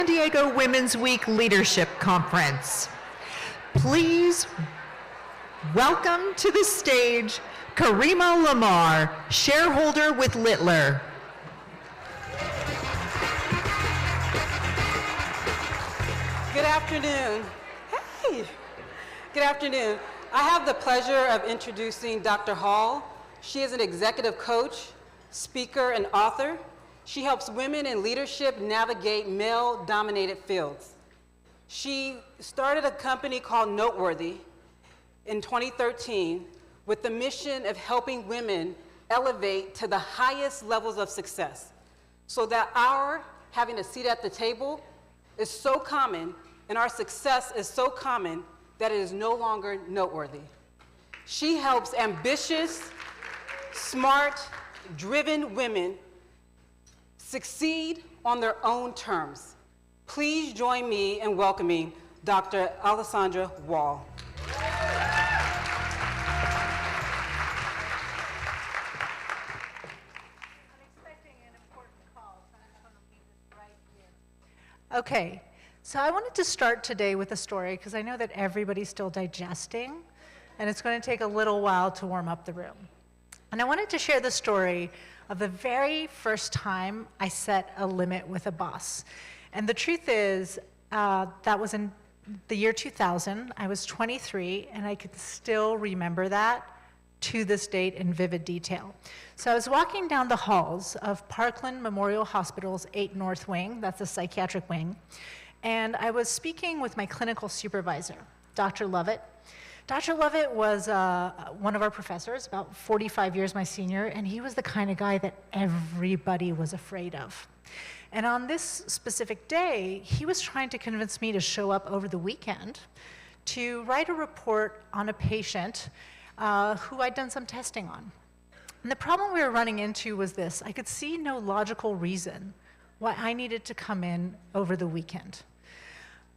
San Diego Women's Week Leadership Conference. Please welcome to the stage Karima Lamar, shareholder with Littler. Good afternoon. Hey, good afternoon. I have the pleasure of introducing Dr. Hall. She is an executive coach, speaker, and author. She helps women in leadership navigate male-dominated fields. She started a company called Noteworthy in 2013 with the mission of helping women elevate to the highest levels of success so that our having a seat at the table is so common and our success is so common that it is no longer noteworthy. She helps ambitious, smart, driven women succeed on their own terms. Please join me in welcoming Dr. Alessandra Wall. I'm expecting an important call, so I'm just going to leave this right here. Okay, so I wanted to start today with a story because I know that everybody's still digesting, and it's going to take a little while to warm up the room. And I wanted to share the story of the very first time I set a limit with a boss. And the truth is, that was in the year 2000. I was 23, and I could still remember that to this date in vivid detail. So I was walking down the halls of Parkland Memorial Hospital's 8 North Wing, that's a psychiatric wing, and I was speaking with my clinical supervisor, Dr. Lovett. Dr. Lovett was one of our professors, about 45 years my senior, and he was the kind of guy that everybody was afraid of. And on this specific day, he was trying to convince me to show up over the weekend to write a report on a patient who I'd done some testing on. And the problem we were running into was this: I could see no logical reason why I needed to come in over the weekend.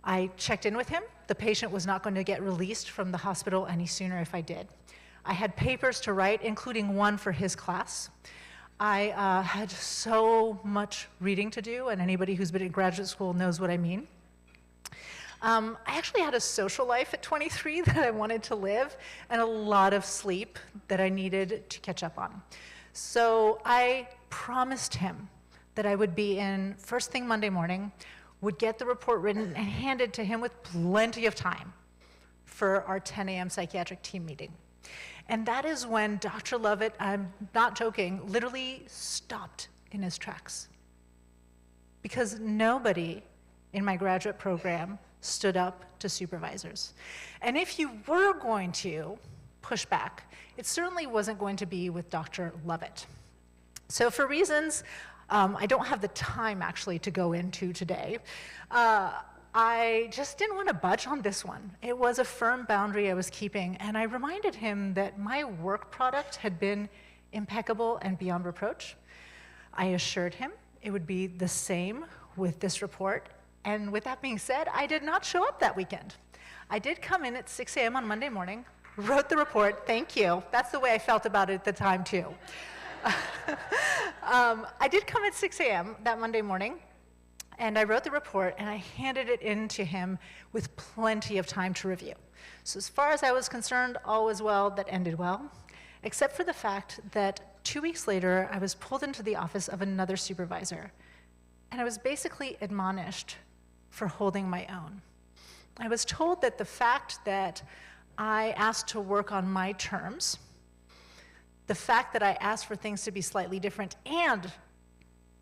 I checked in with him. The patient was not going to get released from the hospital any sooner if I did. I had papers to write, including one for his class. I had so much reading to do, and anybody who's been in graduate school knows what I mean. I actually had a social life at 23 that I wanted to live, and a lot of sleep that I needed to catch up on. So I promised him that I would be in first thing Monday morning, would get the report written and handed to him with plenty of time for our 10 a.m. psychiatric team meeting. And that is when Dr. Lovett, I'm not joking, literally stopped in his tracks. Because nobody in my graduate program stood up to supervisors. And if you were going to push back, it certainly wasn't going to be with Dr. Lovett. So for reasons I don't have the time actually to go into today, I just didn't want to budge on this one. It was a firm boundary I was keeping, and I reminded him that my work product had been impeccable and beyond reproach. I assured him it would be the same with this report, and with that being said, I did not show up that weekend. I did come in at 6 a.m. on Monday morning, wrote the report, thank you. That's the way I felt about it at the time too. I did come at 6 a.m. that Monday morning, and I wrote the report, and I handed it in to him with plenty of time to review. So as far as I was concerned, all was well that ended well, except for the fact that 2 weeks later, I was pulled into the office of another supervisor, and I was basically admonished for holding my own. I was told that the fact that I asked to work on my terms, the fact that I asked for things to be slightly different, and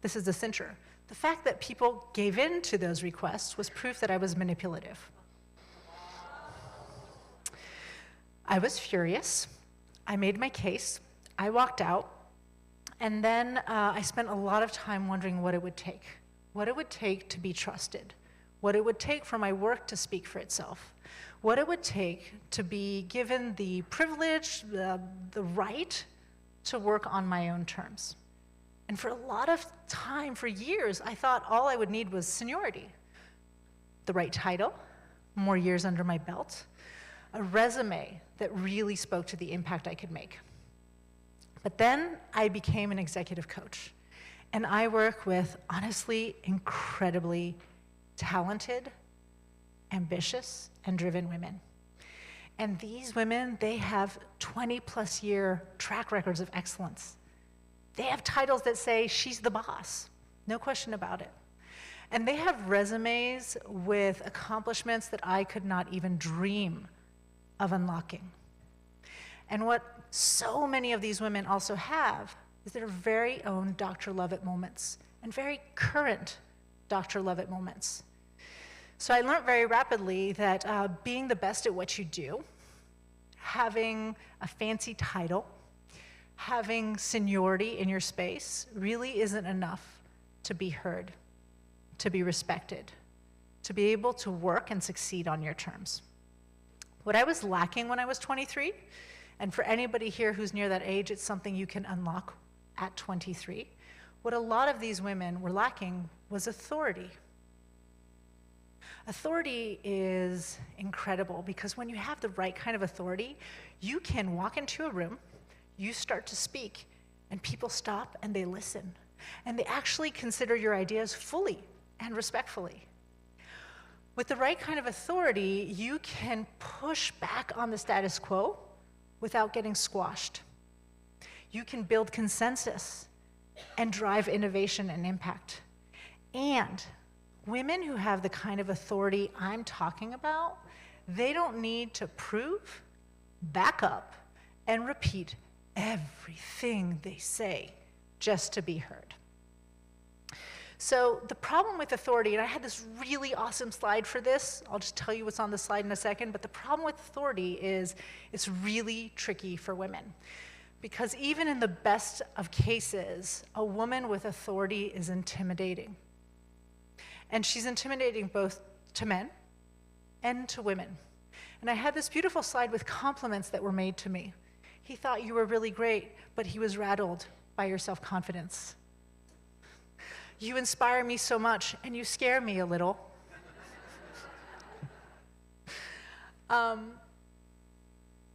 this is the cincher, the fact that people gave in to those requests was proof that I was manipulative. I was furious. I made my case. I walked out. And then I spent a lot of time wondering what it would take to be trusted, what it would take for my work to speak for itself, what it would take to be given the privilege, the right to work on my own terms. And for a lot of time, for years, I thought all I would need was seniority, the right title, more years under my belt, a resume that really spoke to the impact I could make. But then I became an executive coach, and I work with, honestly, incredibly talented, ambitious, and driven women. And these women, they have 20+ year track records of excellence. They have titles that say, she's the boss, no question about it. And they have resumes with accomplishments that I could not even dream of unlocking. And what so many of these women also have is their very own Dr. Lovett moments, and very current Dr. Lovett moments. So I learned very rapidly that being the best at what you do, having a fancy title, having seniority in your space really isn't enough to be heard, to be respected, to be able to work and succeed on your terms. What I was lacking when I was 23, and for anybody here who's near that age, it's something you can unlock at 23. What a lot of these women were lacking was authority. Authority is incredible because when you have the right kind of authority, you can walk into a room, you start to speak, and people stop and they listen. And they actually consider your ideas fully and respectfully. With the right kind of authority, you can push back on the status quo without getting squashed. You can build consensus and drive innovation and impact. And women who have the kind of authority I'm talking about, they don't need to prove, back up, and repeat everything they say just to be heard. So the problem with authority, and I had this really awesome slide for this, I'll just tell you what's on the slide in a second, but the problem with authority is it's really tricky for women. Because even in the best of cases, a woman with authority is intimidating. And she's intimidating both to men and to women. And I had this beautiful slide with compliments that were made to me. He thought you were really great, but he was rattled by your self-confidence. You inspire me so much, and you scare me a little.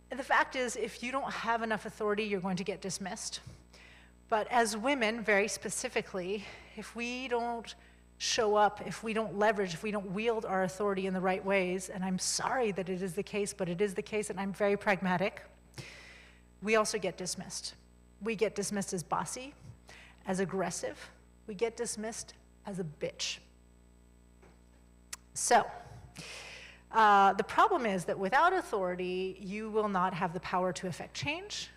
The fact is, if you don't have enough authority, you're going to get dismissed. But as women, very specifically, if we don't show up, if we don't leverage, if we don't wield our authority in the right ways, and I'm sorry that it is the case, but it is the case, and I'm very pragmatic, we also get dismissed. We get dismissed as bossy, as aggressive. We get dismissed as a bitch. So, the problem is that without authority, you will not have the power to affect change.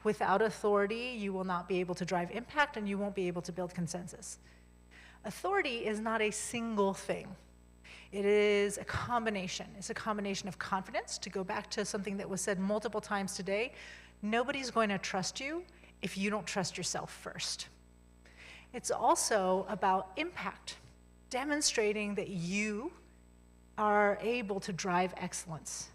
Without authority, you will not be able to drive impact, and you won't be able to build consensus. Authority is not a single thing. It is a combination. It's a combination of confidence, to go back to something that was said multiple times today. Nobody's going to trust you if you don't trust yourself first. It's also about impact, demonstrating that you are able to drive excellence.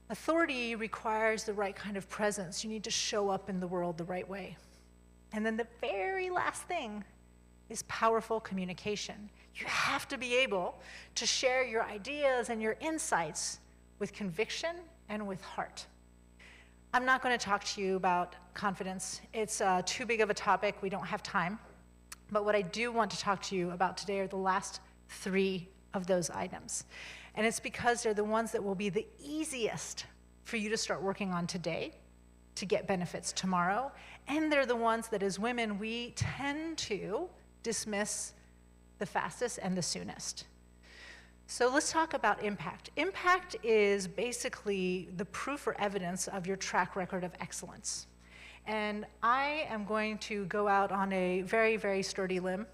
Authority requires the right kind of presence. You need to show up in the world the right way. And then the very last thing is powerful communication. You have to be able to share your ideas and your insights with conviction and with heart. I'm not going to talk to you about confidence. It's too big of a topic. We don't have time. But what I do want to talk to you about today are the last 3 of those items. And it's because they're the ones that will be the easiest for you to start working on today to get benefits tomorrow. And they're the ones that as women, we tend to dismiss the fastest and the soonest. So let's talk about impact. Impact is basically the proof or evidence of your track record of excellence. And I am going to go out on a very, very sturdy limb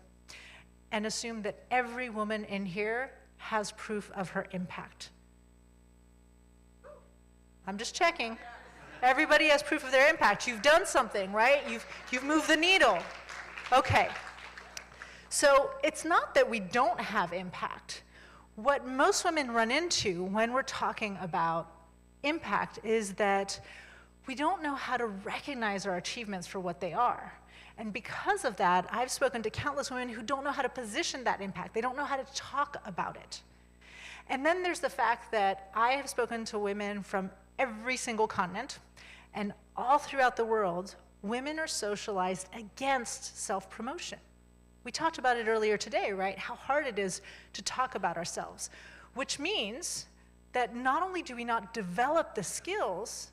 and assume that every woman in here has proof of her impact. I'm just checking. Everybody has proof of their impact. You've done something, right? You've moved the needle. Okay. So it's not that we don't have impact. What most women run into when we're talking about impact is that we don't know how to recognize our achievements for what they are. And because of that, I've spoken to countless women who don't know how to position that impact. They don't know how to talk about it. And then there's the fact that I have spoken to women from every single continent, and all throughout the world, women are socialized against self-promotion. We talked about it earlier today, right? How hard it is to talk about ourselves, which means that not only do we not develop the skills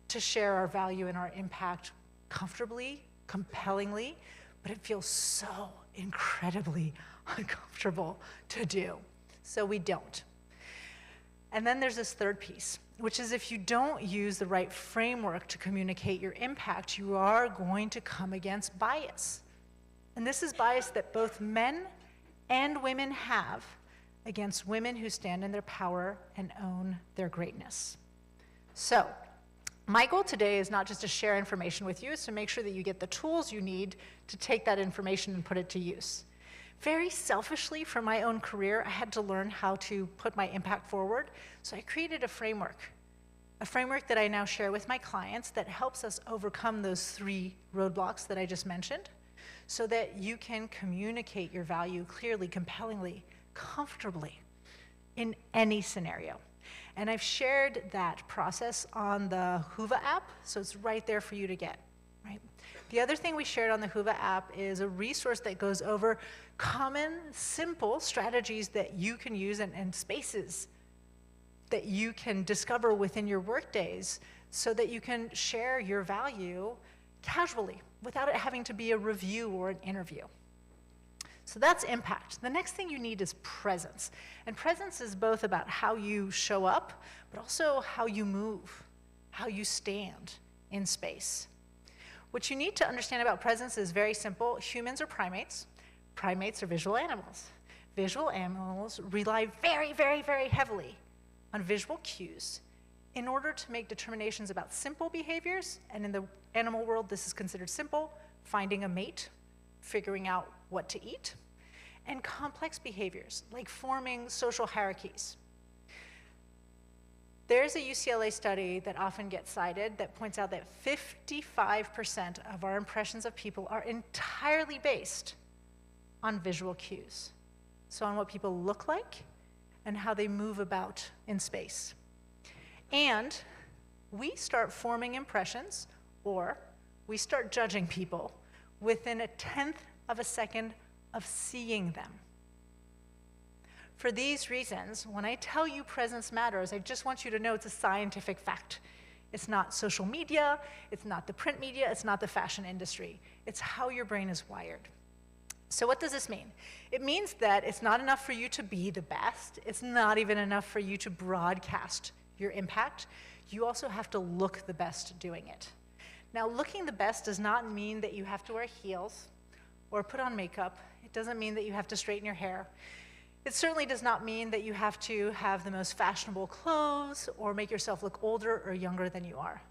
to share our value and our impact comfortably, compellingly, but it feels so incredibly uncomfortable to do. So we don't. And then there's this third piece, which is if you don't use the right framework to communicate your impact, you are going to come against bias. And this is bias that both men and women have against women who stand in their power and own their greatness. So, my goal today is not just to share information with you, it's to make sure that you get the tools you need to take that information and put it to use. Very selfishly, for my own career, I had to learn how to put my impact forward, so I created a framework that I now share with my clients that helps us overcome those 3 roadblocks that I just mentioned, so that you can communicate your value clearly, compellingly, comfortably in any scenario. And I've shared that process on the Whova app, so it's right there for you to get, right? The other thing we shared on the Whova app is a resource that goes over common, simple strategies that you can use and spaces that you can discover within your work days so that you can share your value casually without it having to be a review or an interview. So that's impact. The next thing you need is presence. And presence is both about how you show up, but also how you move, how you stand in space. What you need to understand about presence is very simple. Humans are primates. Primates are visual animals. Visual animals rely very, very, very heavily on visual cues in order to make determinations about simple behaviors, and in the animal world, this is considered simple: finding a mate, figuring out what to eat, and complex behaviors like forming social hierarchies. There's a UCLA study that often gets cited that points out that 55% of our impressions of people are entirely based on visual cues. So on what people look like and how they move about in space. And we start forming impressions, or we start judging people within 1/10 of a second of seeing them. For these reasons, when I tell you presence matters, I just want you to know it's a scientific fact. It's not social media, it's not the print media, it's not the fashion industry. It's how your brain is wired. So what does this mean? It means that it's not enough for you to be the best. It's not even enough for you to broadcast your impact. You also have to look the best doing it. Now, looking the best does not mean that you have to wear heels or put on makeup. It doesn't mean that you have to straighten your hair. It certainly does not mean that you have to have the most fashionable clothes or make yourself look older or younger than you are.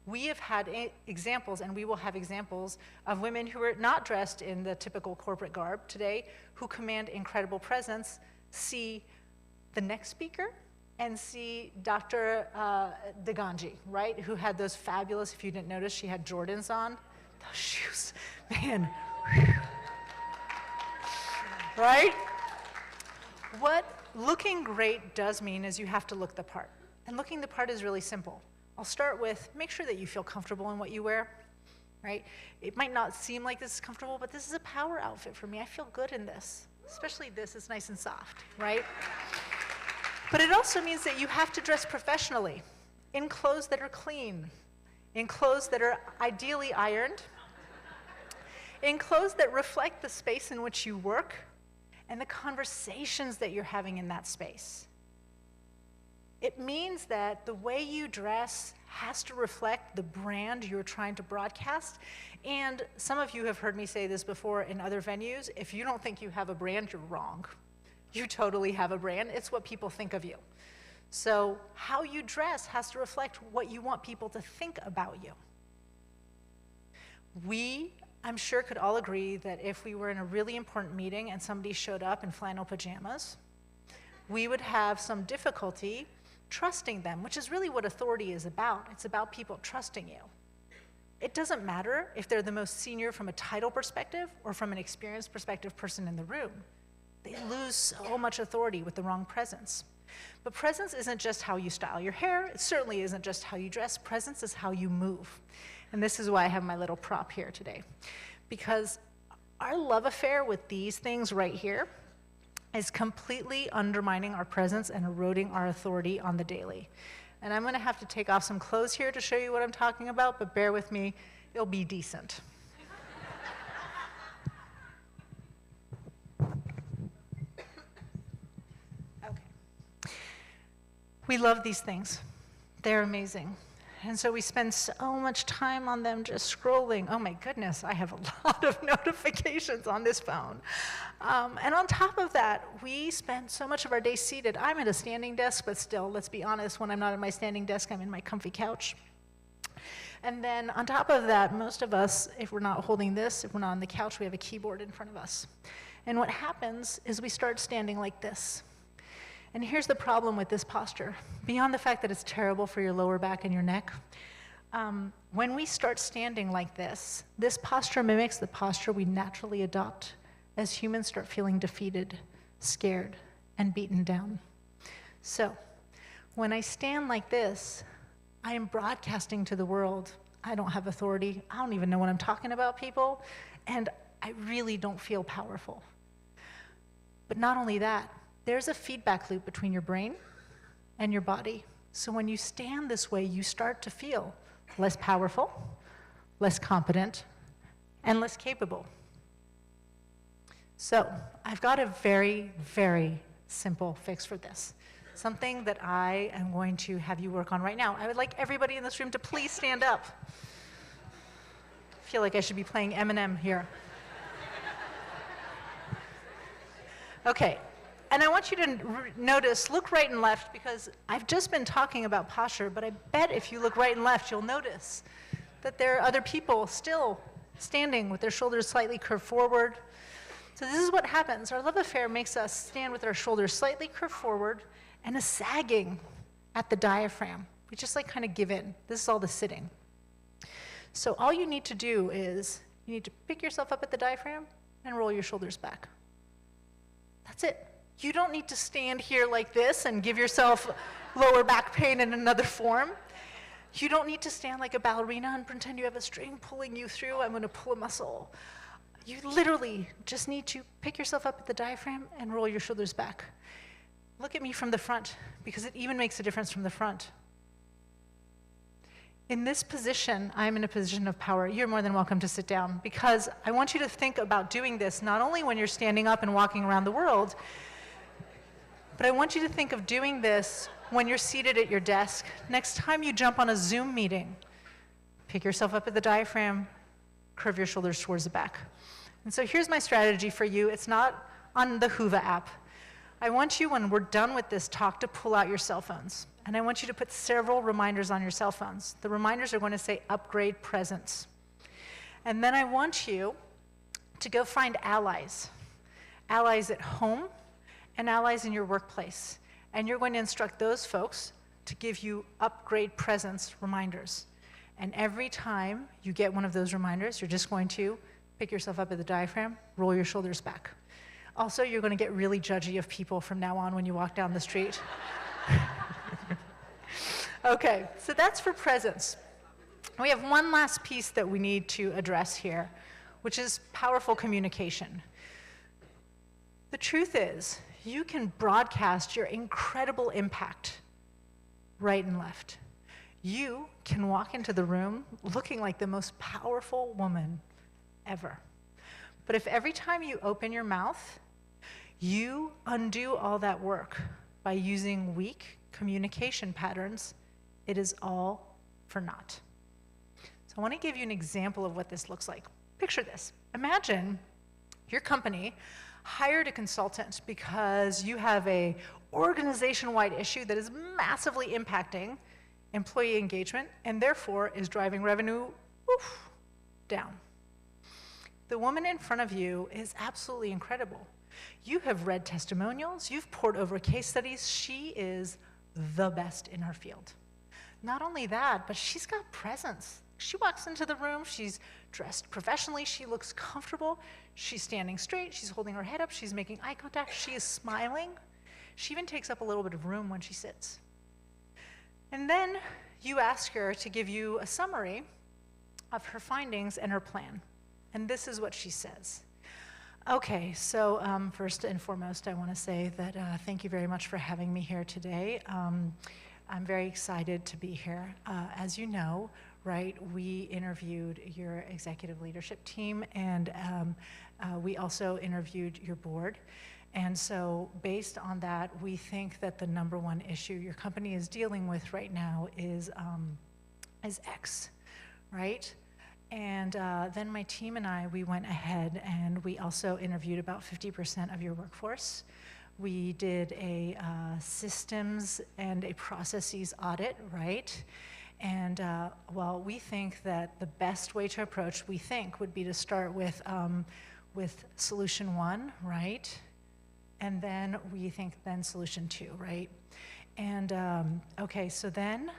We have had examples, and we will have examples, of women who are not dressed in the typical corporate garb today, who command incredible presence. See the next speaker, and see Dr. Deganji, right? Who had those fabulous, if you didn't notice, she had Jordans on. Those shoes, man. Right? What looking great does mean is you have to look the part. And looking the part is really simple. I'll start with, make sure that you feel comfortable in what you wear, right? It might not seem like this is comfortable, but this is a power outfit for me. I feel good in this, especially this is nice and soft, right? But it also means that you have to dress professionally, in clothes that are clean, in clothes that are ideally ironed, in clothes that reflect the space in which you work and the conversations that you're having in that space. It means that the way you dress has to reflect the brand you're trying to broadcast. And some of you have heard me say this before in other venues. If you don't think you have a brand, you're wrong. You totally have a brand. It's what people think of you. So how you dress has to reflect what you want people to think about you. We, I'm sure, could all agree that if we were in a really important meeting and somebody showed up in flannel pajamas, we would have some difficulty trusting them, which is really what authority is about. It's about people trusting you. It doesn't matter if they're the most senior from a title perspective or from an experience perspective person in the room. They lose so much authority with the wrong presence. But presence isn't just how you style your hair. It certainly isn't just how you dress. Presence is how you move. And this is why I have my little prop here today. Because our love affair with these things right here is completely undermining our presence and eroding our authority on the daily. And I'm going to have to take off some clothes here to show you what I'm talking about, but bear with me, it'll be decent. Okay. We love these things. They're amazing. And so we spend so much time on them just scrolling. Oh my goodness, I have a lot of notifications on this phone. And on top of that, we spend so much of our day seated. I'm at a standing desk, but still, let's be honest, when I'm not at my standing desk, I'm in my comfy couch. And then on top of that, most of us, if we're not holding this, if we're not on the couch, we have a keyboard in front of us. And what happens is we start standing like this. And here's the problem with this posture. Beyond the fact that it's terrible for your lower back and your neck, when we start standing like this posture mimics the posture we naturally adopt as humans start feeling defeated, scared, and beaten down. So, when I stand like this, I am broadcasting to the world, I don't have authority, I don't even know what I'm talking about, people, and I really don't feel powerful. But not only that, there's a feedback loop between your brain and your body. So when you stand this way, you start to feel less powerful, less competent, and less capable. So I've got a very, very simple fix for this. Something that I am going to have you work on right now. I would like everybody in this room to please stand up. I feel like I should be playing Eminem here. Okay. And I want you to notice, look right and left, because I've just been talking about posture, but I bet if you look right and left, you'll notice that there are other people still standing with their shoulders slightly curved forward. So this is what happens. Our love affair makes us stand with our shoulders slightly curved forward and a sagging at the diaphragm. We just like kind of give in. This is all the sitting. So all you need to do is you need to pick yourself up at the diaphragm and roll your shoulders back. That's it. You don't need to stand here like this and give yourself lower back pain in another form. You don't need to stand like a ballerina and pretend you have a string pulling you through. I'm going to pull a muscle. You literally just need to pick yourself up at the diaphragm and roll your shoulders back. Look at me from the front, because it even makes a difference from the front. In this position, I'm in a position of power. You're more than welcome to sit down, because I want you to think about doing this not only when you're standing up and walking around the world, but I want you to think of doing this when you're seated at your desk. Next time you jump on a Zoom meeting, pick yourself up at the diaphragm, curve your shoulders towards the back. And so here's my strategy for you. It's not on the Hoover app. I want you, when we're done with this talk, to pull out your cell phones. And I want you to put several reminders on your cell phones. The reminders are going to say upgrade presence. And then I want you to go find allies. Allies at home, and allies in your workplace. And you're going to instruct those folks to give you upgrade presence reminders. And every time you get one of those reminders, you're just going to pick yourself up at the diaphragm, roll your shoulders back. Also, you're going to get really judgy of people from now on when you walk down the street. Okay, so that's for presence. We have one last piece that we need to address here, which is powerful communication. The truth is, you can broadcast your incredible impact right and left. You can walk into the room looking like the most powerful woman ever. But if every time you open your mouth, you undo all that work by using weak communication patterns, it is all for naught. So I want to give you an example of what this looks like. Picture this. Imagine your company hired a consultant because you have a organization-wide issue that is massively impacting employee engagement and therefore is driving revenue down. The woman in front of you is absolutely incredible. You have read testimonials, you've poured over case studies. She is the best in her field. Not only that, but she's got presence. She walks into the room, she's dressed professionally, she looks comfortable, she's standing straight, she's holding her head up, she's making eye contact, she is smiling. She even takes up a little bit of room when she sits. And then you ask her to give you a summary of her findings and her plan. And this is what she says. Okay, so first and foremost, I want to say that thank you very much for having me here today. I'm very excited to be here. As you know, right, we interviewed your executive leadership team, and we also interviewed your board. And so based on that, we think that the number one issue your company is dealing with right now is X, right? And then my team and I, we went ahead and we also interviewed about 50% of your workforce. We did a systems and a processes audit, right? And well, we think that the best way to approach, we think, would be to start with solution 1, right? And then we think then solution 2, right? And okay, so then,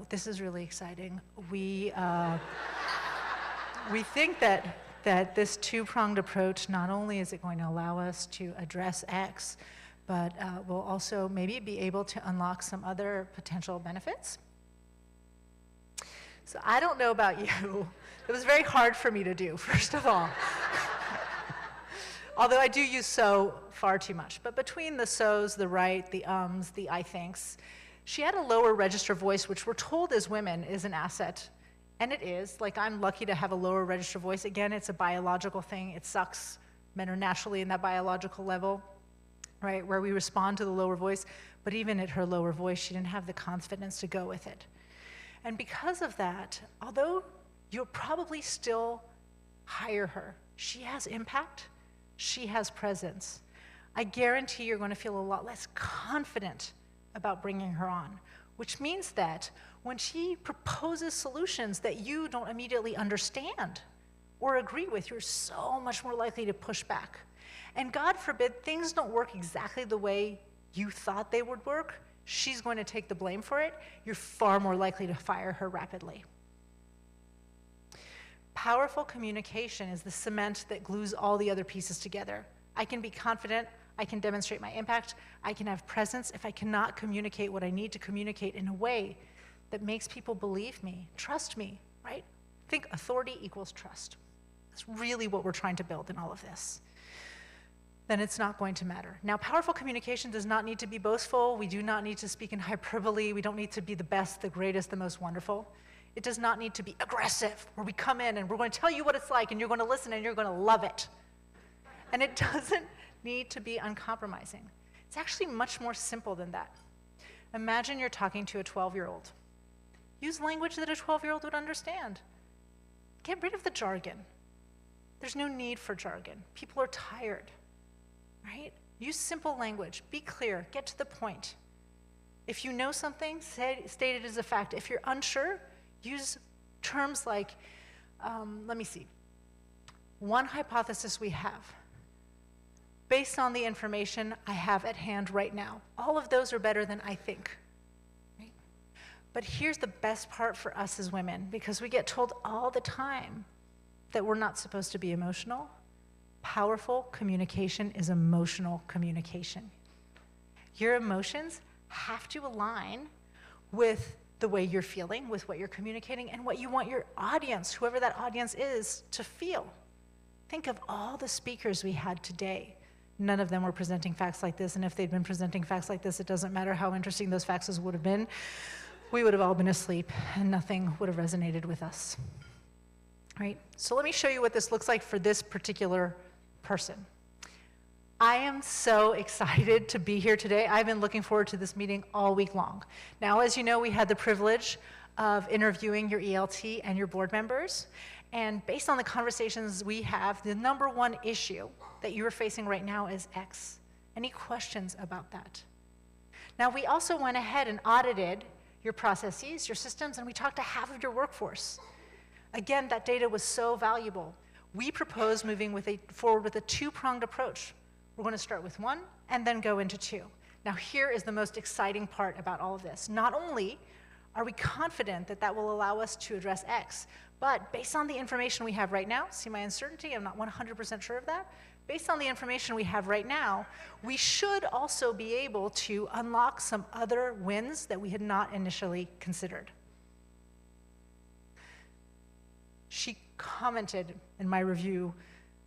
this is really exciting. We think that this two-pronged approach, not only is it going to allow us to address X, but we'll also maybe be able to unlock some other potential benefits. So I don't know about you. It was very hard for me to do, first of all. Although I do use so far too much. But between the so's, the right, the ums, the I thinks, she had a lower register voice, which we're told as women is an asset. And it is. Like, I'm lucky to have a lower register voice. Again, it's a biological thing. It sucks. Men are naturally in that biological level, right, where we respond to the lower voice. But even at her lower voice, she didn't have the confidence to go with it. And because of that, although you'll probably still hire her, she has impact. She has presence. I guarantee you're going to feel a lot less confident about bringing her on, which means that when she proposes solutions that you don't immediately understand or agree with, you're so much more likely to push back. And God forbid things don't work exactly the way you thought they would work, she's going to take the blame for it. You're far more likely to fire her rapidly. Powerful communication is the cement that glues all the other pieces together. I can be confident, I can demonstrate my impact, I can have presence if I cannot communicate what I need to communicate in a way that makes people believe me, trust me, right? Think authority equals trust. That's really what we're trying to build in all of this. Then it's not going to matter. Now, powerful communication does not need to be boastful. We do not need to speak in hyperbole. We don't need to be the best, the greatest, the most wonderful. It does not need to be aggressive, where we come in and we're going to tell you what it's like and you're going to listen and you're going to love it. And it doesn't need to be uncompromising. It's actually much more simple than that. Imagine you're talking to a 12-year-old. Use language that a 12-year-old would understand. Get rid of the jargon. There's no need for jargon. People are tired, right? Use simple language. Be clear. Get to the point. If you know something, state it as a fact. If you're unsure, use terms like, let me see. One hypothesis we have, based on the information I have at hand right now. All of those are better than I think. Right? But here's the best part for us as women, because we get told all the time that we're not supposed to be emotional. Powerful communication is emotional communication. Your emotions have to align with the way you're feeling, with what you're communicating, and what you want your audience, whoever that audience is, to feel. Think of all the speakers we had today. None of them were presenting facts like this, and if they'd been presenting facts like this, it doesn't matter how interesting those facts would have been. We would have all been asleep, and nothing would have resonated with us. Right? So let me show you what this looks like for this particular person. I am so excited to be here today. I've been looking forward to this meeting all week long. Now, as you know, we had the privilege of interviewing your ELT and your board members. And based on the conversations we have, the number one issue that you are facing right now is X. Any questions about that? Now, we also went ahead and audited your processes, your systems, and we talked to half of your workforce. Again, that data was so valuable. We propose moving forward with a two-pronged approach. We're going to start with 1 and then go into 2. Now, here is the most exciting part about all of this. Not only are we confident that that will allow us to address X, but based on the information we have right now, see my uncertainty, I'm not 100% sure of that. Based on the information we have right now, we should also be able to unlock some other wins that we had not initially considered. She commented in my review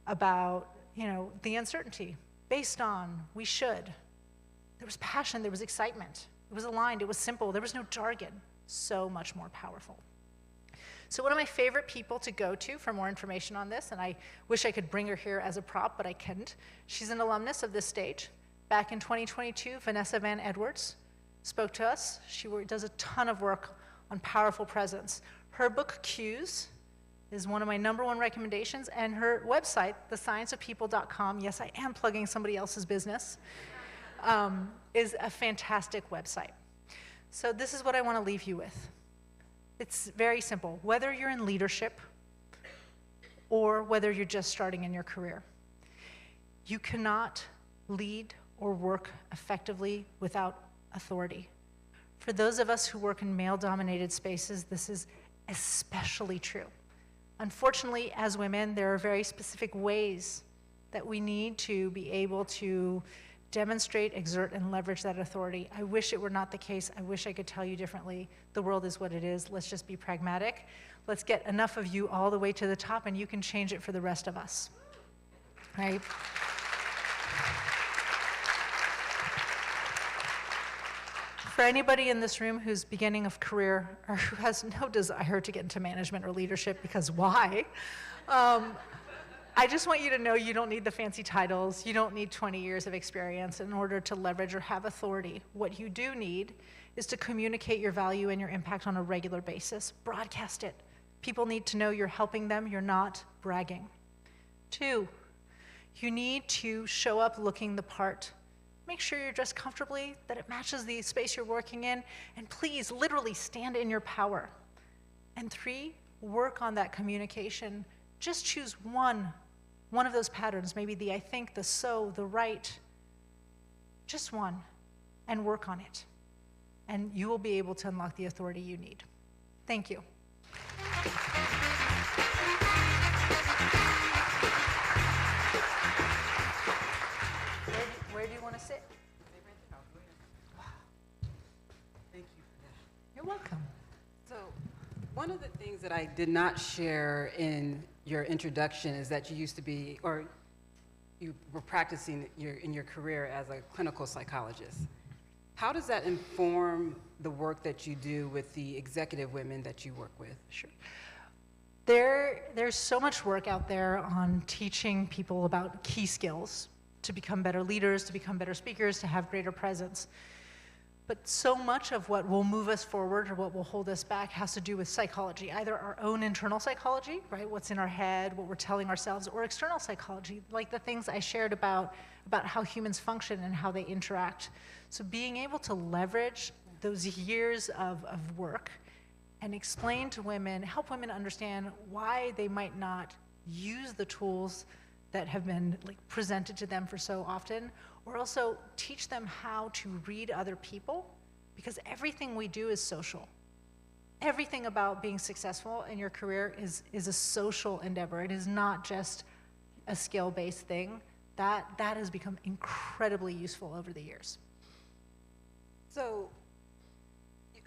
about the uncertainty, based on, we should. There was passion, there was excitement. It was aligned, it was simple, there was no jargon. So much more powerful. So one of my favorite people to go to for more information on this, and I wish I could bring her here as a prop, but I couldn't. She's an alumnus of this stage. Back in 2022, Vanessa Van Edwards spoke to us. She does a ton of work on powerful presence. Her book, Cues, is one of my #1 recommendations, and her website, thescienceofpeople.com, yes, I am plugging somebody else's business, is a fantastic website. So this is what I want to leave you with. It's very simple. Whether you're in leadership or whether you're just starting in your career, you cannot lead or work effectively without authority. For those of us who work in male-dominated spaces, this is especially true. Unfortunately, as women, there are very specific ways that we need to be able to demonstrate, exert, and leverage that authority. I wish it were not the case. I wish I could tell you differently. The world is what it is. Let's just be pragmatic. Let's get enough of you all the way to the top, and you can change it for the rest of us, right? For anybody in this room who's beginning a career or who has no desire to get into management or leadership, because why? I just want you to know you don't need the fancy titles. You don't need 20 years of experience in order to leverage or have authority. What you do need is to communicate your value and your impact on a regular basis. Broadcast it. People need to know you're helping them, you're not bragging. 2, you need to show up looking the part. Make sure you're dressed comfortably, that it matches the space you're working in, and please, literally stand in your power. And 3, work on that communication. Just choose one of those patterns, maybe the I think, the so, the right, just one, and work on it. And you will be able to unlock the authority you need. Thank you. Where do you want to sit? Wow. Thank you for that. You're welcome. So one of the things that I did not share in your introduction is that you used to be, or you were practicing in your career as a clinical psychologist. How does that inform the work that you do with the executive women that you work with? Sure. There's so much work out there on teaching people about key skills to become better leaders, to become better speakers, to have greater presence. But so much of what will move us forward or what will hold us back has to do with psychology, either our own internal psychology, right, what's in our head, what we're telling ourselves, or external psychology, like the things I shared about how humans function and how they interact. So being able to leverage those years of work and explain to women, help women understand why they might not use the tools that have been presented to them for so often, or also teach them how to read other people, because everything we do is social. Everything about being successful in your career is a social endeavor. It is not just a skill-based thing. That has become incredibly useful over the years. So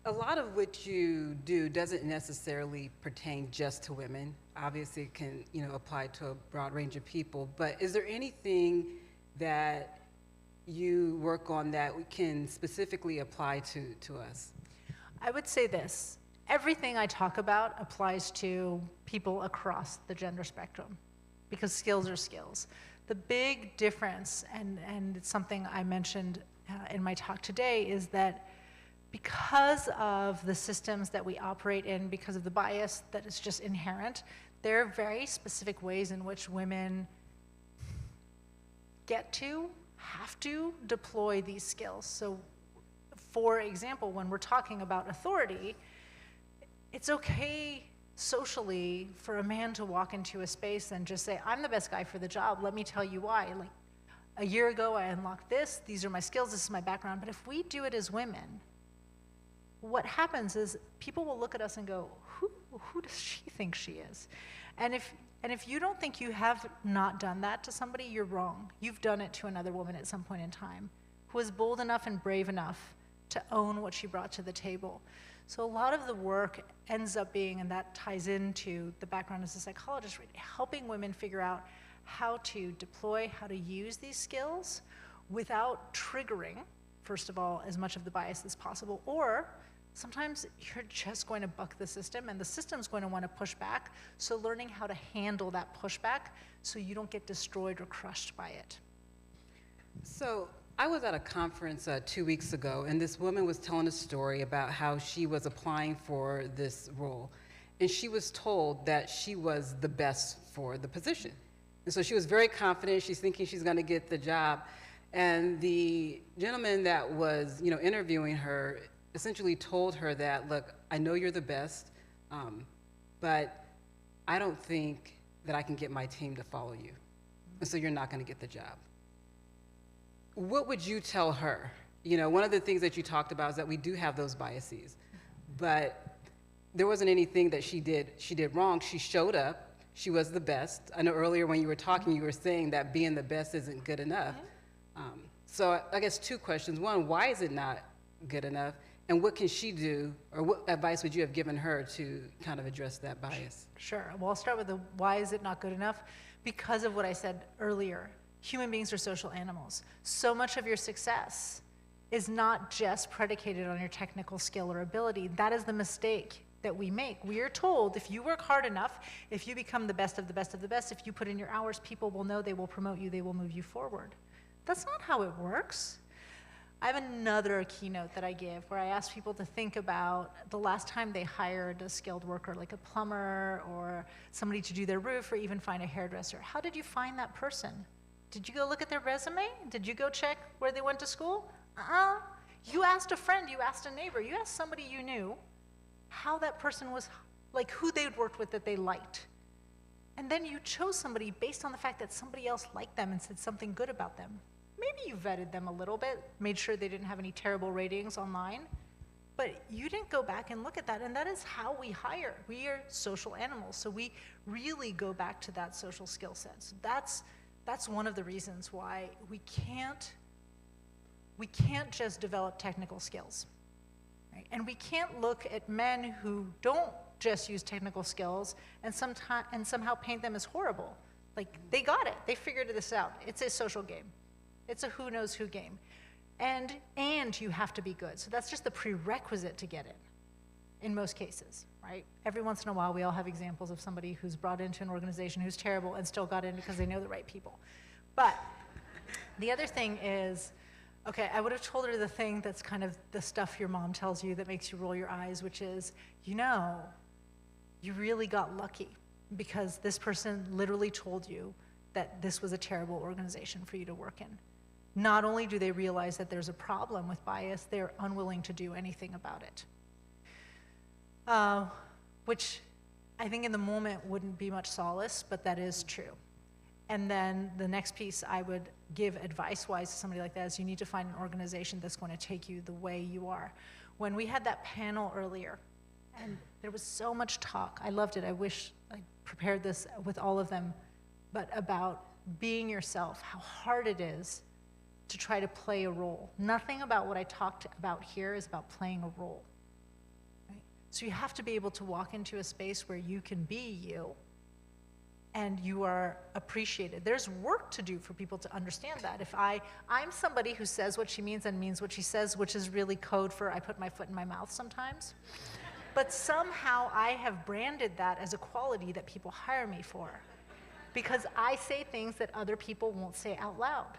a lot of what you do doesn't necessarily pertain just to women. Obviously it can apply to a broad range of people, but is there anything that you work on that we can specifically apply to us? I would say this. Everything I talk about applies to people across the gender spectrum, because skills are skills. The big difference, and it's something I mentioned in my talk today, is that because of the systems that we operate in, because of the bias that is just inherent, there are very specific ways in which women have to deploy these skills. So, for example, when we're talking about authority, it's okay socially for a man to walk into a space and just say, I'm the best guy for the job, let me tell you why. Like, a year ago I unlocked this, these are my skills, this is my background. But if we do it as women, what happens is people will look at us and go, who does she think she is? And if you don't think you have not done that to somebody, you're wrong. You've done it to another woman at some point in time who was bold enough and brave enough to own what she brought to the table. So a lot of the work ends up being, and that ties into the background as a psychologist, right, helping women figure out how to deploy, how to use these skills without triggering, first of all, as much of the bias as possible, or sometimes you're just going to buck the system and the system's going to want to push back, so learning how to handle that pushback so you don't get destroyed or crushed by it. So I was at a conference 2 weeks ago, and this woman was telling a story about how she was applying for this role. And she was told that she was the best for the position. And so she was very confident. She's thinking she's going to get the job. And the gentleman that was, interviewing her essentially told her that, look, I know you're the best, but I don't think that I can get my team to follow you. And so you're not going to get the job. What would you tell her? One of the things that you talked about is that we do have those biases, but there wasn't anything that she did wrong. She showed up. She was the best. I know earlier when you were talking, you were saying that being the best isn't good enough. So I guess 2 questions. One, why is it not good enough? And what can she do, or what advice would you have given her to kind of address that bias? Sure. Well, I'll start with the why is it not good enough? Because of what I said earlier. Human beings are social animals. So much of your success is not just predicated on your technical skill or ability. That is the mistake that we make. We are told if you work hard enough, if you become the best of the best of the best, if you put in your hours, people will know, they will promote you, they will move you forward. That's not how it works. I have another keynote that I give where I ask people to think about the last time they hired a skilled worker, like a plumber or somebody to do their roof or even find a hairdresser. How did you find that person? Did you go look at their resume? Did you go check where they went to school? You asked a friend, you asked a neighbor, you asked somebody you knew how that person was, like who they'd worked with that they liked. And then you chose somebody based on the fact that somebody else liked them and said something good about them. Maybe you vetted them a little bit, made sure they didn't have any terrible ratings online, but you didn't go back and look at that, and that is how we hire. We are social animals, so we really go back to that social skill set. So that's one of the reasons why we can't just develop technical skills, right? And we can't look at men who don't just use technical skills and somehow paint them as horrible. Like, they got it, they figured this out. It's a social game. It's a who knows who game. And you have to be good. So that's just the prerequisite to get in most cases, right? Every once in a while, we all have examples of somebody who's brought into an organization who's terrible and still got in because they know the right people. But the other thing is, okay, I would have told her the thing that's kind of the stuff your mom tells you that makes you roll your eyes, which is, you really got lucky because this person literally told you that this was a terrible organization for you to work in. Not only do they realize that there's a problem with bias, they're unwilling to do anything about it. Which I think in the moment wouldn't be much solace, but that is true. And then the next piece I would give advice-wise to somebody like that is you need to find an organization that's going to take you the way you are. When we had that panel earlier, and there was so much talk, I loved it, I wish I prepared this with all of them, but about being yourself, how hard it is to try to play a role. Nothing about what I talked about here is about playing a role. Right? So you have to be able to walk into a space where you can be you and you are appreciated. There's work to do for people to understand that. If I'm somebody who says what she means and means what she says, which is really code for I put my foot in my mouth sometimes. But somehow I have branded that as a quality that people hire me for because I say things that other people won't say out loud.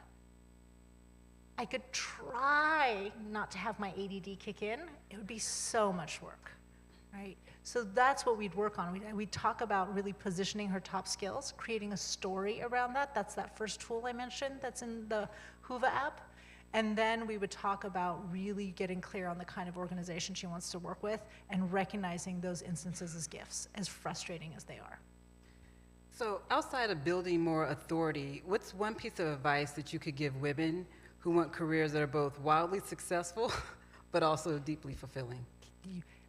I could try not to have my ADD kick in. It would be so much work, right? So that's what we'd work on. We'd talk about really positioning her top skills, creating a story around that. That's that first tool I mentioned that's in the Hoover app. And then we would talk about really getting clear on the kind of organization she wants to work with and recognizing those instances as gifts, as frustrating as they are. So outside of building more authority, what's one piece of advice that you could give women who want careers that are both wildly successful, but also deeply fulfilling?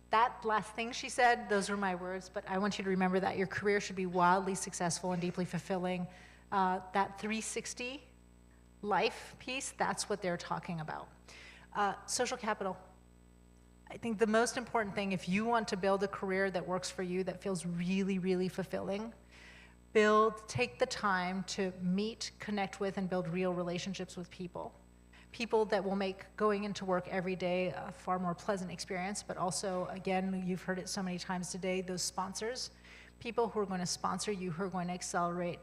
That last thing she said, those were my words, but I want you to remember that your career should be wildly successful and deeply fulfilling. That 360 life piece, that's what they're talking about. Social capital. I think the most important thing, if you want to build a career that works for you, that feels really, really fulfilling, take the time to meet, connect with, and build real relationships with people. People that will make going into work every day a far more pleasant experience, but also, again, you've heard it so many times today, those sponsors, people who are going to sponsor you, who are going to accelerate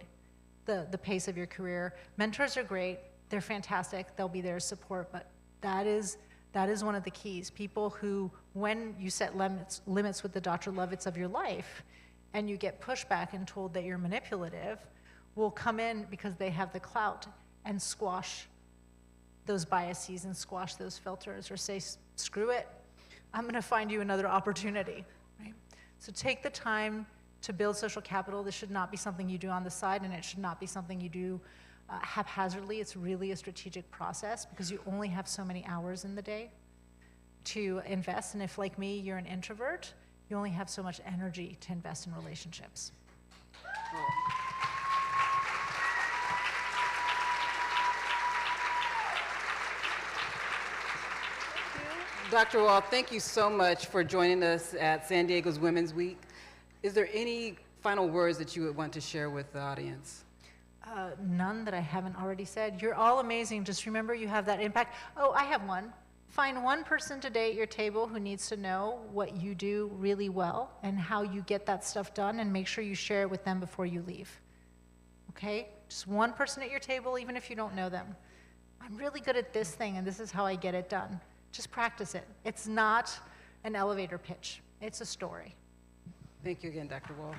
the pace of your career. Mentors are great, they're fantastic, they'll be there to support, but that is one of the keys. People who, when you set limits with the Dr. Lovitz of your life, and you get pushback and told that you're manipulative, will come in because they have the clout and squash those biases and squash those filters, or say, screw it, I'm going to find you another opportunity. Right? So take the time to build social capital. This should not be something you do on the side, and it should not be something you do haphazardly. It's really a strategic process because you only have so many hours in the day to invest, and if, like me, you're an introvert, you only have so much energy to invest in relationships. Dr. Wall, thank you so much for joining us at San Diego's Women's Week. Is there any final words that you would want to share with the audience? None that I haven't already said. You're all amazing. Just remember you have that impact. Oh, I have one. Find one person today at your table who needs to know what you do really well and how you get that stuff done, and make sure you share it with them before you leave. Okay? Just one person at your table, even if you don't know them. I'm really good at this thing, and this is how I get it done. Just practice it. It's not an elevator pitch. It's a story. Thank you again, Dr. Wall.